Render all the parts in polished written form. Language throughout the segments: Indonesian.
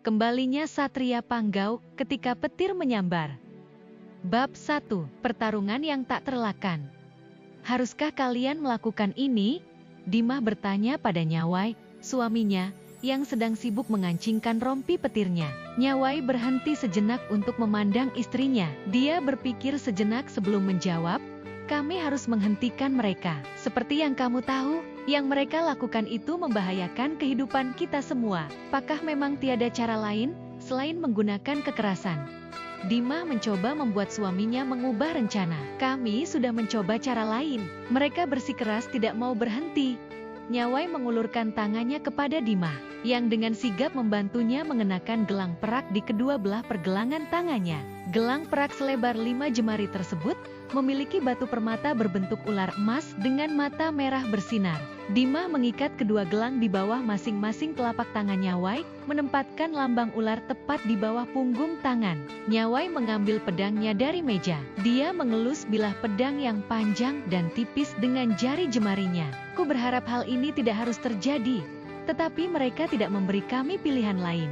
Kembalinya Satria Panggau ketika petir menyambar. Bab 1. Pertarungan yang tak terelakkan. Haruskah kalian melakukan ini? Dimah bertanya pada Nyawai, suaminya, yang sedang sibuk mengancingkan rompi petirnya. Nyawai berhenti sejenak untuk memandang istrinya. Dia berpikir sejenak sebelum menjawab, kami harus menghentikan mereka. Seperti yang kamu tahu, yang mereka lakukan itu membahayakan kehidupan kita semua. Apakah memang tiada cara lain, selain menggunakan kekerasan? Dimah mencoba membuat suaminya mengubah rencana. Kami sudah mencoba cara lain. Mereka bersikeras tidak mau berhenti. Nyawai mengulurkan tangannya kepada Dimah, yang dengan sigap membantunya mengenakan gelang perak di kedua belah pergelangan tangannya. Gelang perak selebar 5 jemari tersebut memiliki batu permata berbentuk ular emas dengan mata merah bersinar. Dimah mengikat kedua gelang di bawah masing-masing telapak tangan Nyawai, menempatkan lambang ular tepat di bawah punggung tangan. Nyawai mengambil pedangnya dari meja. Dia mengelus bilah pedang yang panjang dan tipis dengan jari jemarinya. Ku berharap hal ini tidak harus terjadi, tetapi mereka tidak memberi kami pilihan lain.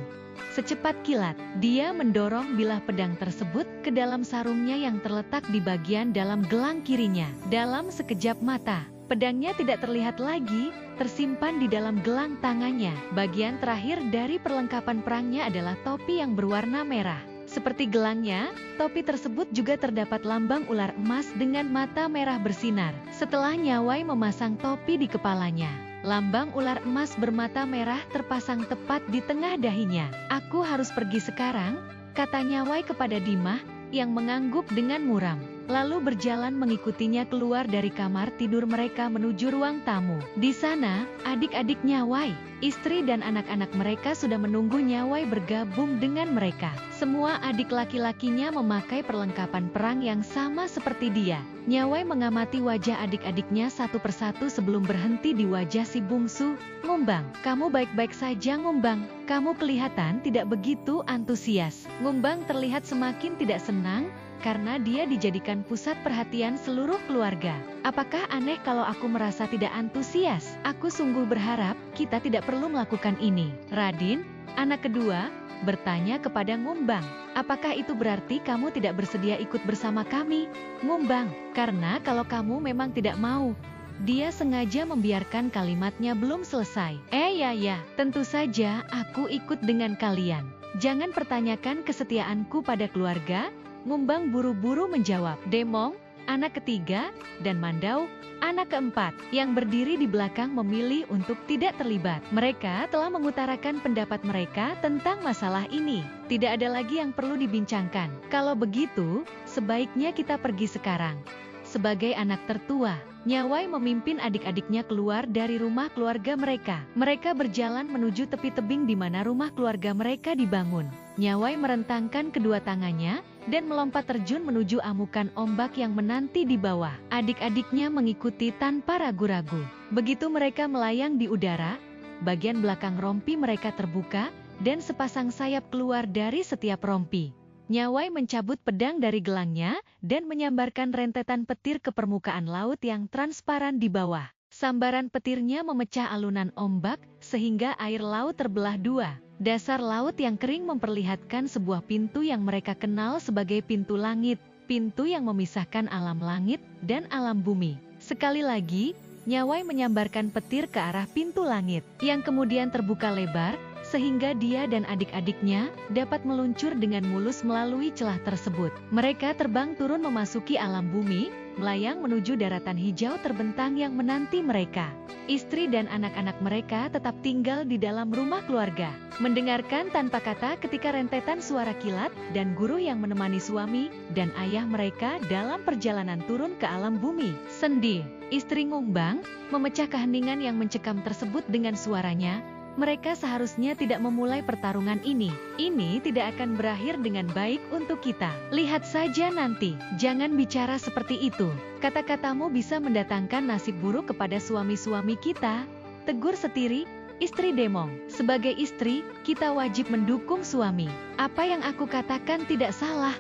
Secepat kilat, dia mendorong bilah pedang tersebut ke dalam sarungnya yang terletak di bagian dalam gelang kirinya. Dalam sekejap mata, pedangnya tidak terlihat lagi, tersimpan di dalam gelang tangannya. Bagian terakhir dari perlengkapan perangnya adalah topi yang berwarna merah. Seperti gelangnya, topi tersebut juga terdapat lambang ular emas dengan mata merah bersinar. Setelah Nyawai memasang topi di kepalanya, lambang ular emas bermata merah terpasang tepat di tengah dahinya. Aku harus pergi sekarang, kata Nyawai kepada Dimah, yang mengangguk dengan muram. Lalu berjalan mengikutinya keluar dari kamar tidur mereka menuju ruang tamu. Di sana, adik-adik Nyawai, istri dan anak-anak mereka sudah menunggu Nyawai bergabung dengan mereka. Semua adik laki-lakinya memakai perlengkapan perang yang sama seperti dia. Nyawai mengamati wajah adik-adiknya satu persatu sebelum berhenti di wajah si bungsu. Ngumbang, kamu baik-baik saja Ngumbang. Kamu kelihatan tidak begitu antusias. Ngumbang terlihat semakin tidak senang, karena dia dijadikan pusat perhatian seluruh keluarga. Apakah aneh kalau aku merasa tidak antusias? Aku sungguh berharap kita tidak perlu melakukan ini. Radin, anak kedua, bertanya kepada Ngumbang. Apakah itu berarti kamu tidak bersedia ikut bersama kami? Ngumbang, karena kalau kamu memang tidak mau. Dia sengaja membiarkan kalimatnya belum selesai. Ya, tentu saja aku ikut dengan kalian. Jangan pertanyakan kesetiaanku pada keluarga. Ngumbang buru-buru menjawab. Demong, anak ketiga, dan Mandau, anak keempat, yang berdiri di belakang memilih untuk tidak terlibat. Mereka telah mengutarakan pendapat mereka tentang masalah ini. Tidak ada lagi yang perlu dibincangkan. Kalau begitu, sebaiknya kita pergi sekarang. Sebagai anak tertua, Nyawai memimpin adik-adiknya keluar dari rumah keluarga mereka. Mereka berjalan menuju tepi tebing di mana rumah keluarga mereka dibangun. Nyawai merentangkan kedua tangannya dan melompat terjun menuju amukan ombak yang menanti di bawah. Adik-adiknya mengikuti tanpa ragu-ragu. Begitu mereka melayang di udara, bagian belakang rompi mereka terbuka dan sepasang sayap keluar dari setiap rompi. Nyawai mencabut pedang dari gelangnya dan menyambarkan rentetan petir ke permukaan laut yang transparan di bawah. Sambaran petirnya memecah alunan ombak sehingga air laut terbelah dua. Dasar laut yang kering memperlihatkan sebuah pintu yang mereka kenal sebagai pintu langit, pintu yang memisahkan alam langit dan alam bumi. Sekali lagi, Nyawai menyambarkan petir ke arah pintu langit, yang kemudian terbuka lebar, sehingga dia dan adik-adiknya dapat meluncur dengan mulus melalui celah tersebut. Mereka terbang turun memasuki alam bumi, melayang menuju daratan hijau terbentang yang menanti mereka. Istri dan anak-anak mereka tetap tinggal di dalam rumah keluarga, mendengarkan tanpa kata ketika rentetan suara kilat dan guru yang menemani suami dan ayah mereka dalam perjalanan turun ke alam bumi. Sendi, istri Ngumbang, memecah keheningan yang mencekam tersebut dengan suaranya. Mereka seharusnya tidak memulai pertarungan ini. Ini tidak akan berakhir dengan baik untuk kita. Lihat saja nanti. Jangan bicara seperti itu. Kata-katamu bisa mendatangkan nasib buruk kepada suami-suami kita. Tegur Setiri, istri Demong. Sebagai istri, kita wajib mendukung suami. Apa yang aku katakan tidak salah.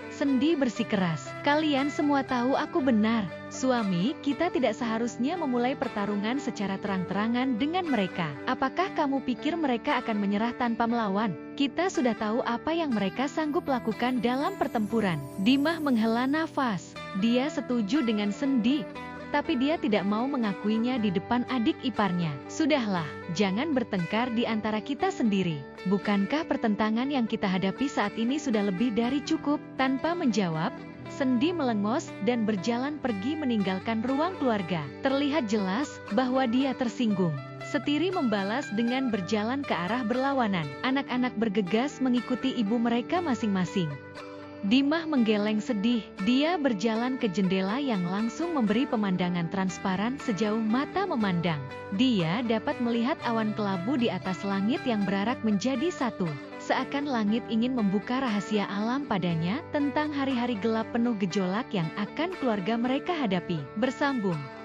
Sendi bersikeras. Kalian semua tahu aku benar. Suami, kita tidak seharusnya memulai pertarungan secara terang-terangan dengan mereka. Apakah kamu pikir mereka akan menyerah tanpa melawan? Kita sudah tahu apa yang mereka sanggup lakukan dalam pertempuran. Dimah menghela nafas. Dia setuju dengan Sendi, tapi dia tidak mau mengakuinya di depan adik iparnya. Sudahlah, jangan bertengkar di antara kita sendiri. Bukankah pertentangan yang kita hadapi saat ini sudah lebih dari cukup? Tanpa menjawab, Sendi melengos dan berjalan pergi meninggalkan ruang keluarga. Terlihat jelas bahwa dia tersinggung. Setiri membalas dengan berjalan ke arah berlawanan. Anak-anak bergegas mengikuti ibu mereka masing-masing. Dimah menggeleng sedih. Dia berjalan ke jendela yang langsung memberi pemandangan transparan sejauh mata memandang. Dia dapat melihat awan kelabu di atas langit yang berarak menjadi satu. Seakan langit ingin membuka rahasia alam padanya tentang hari-hari gelap penuh gejolak yang akan keluarga mereka hadapi. Bersambung.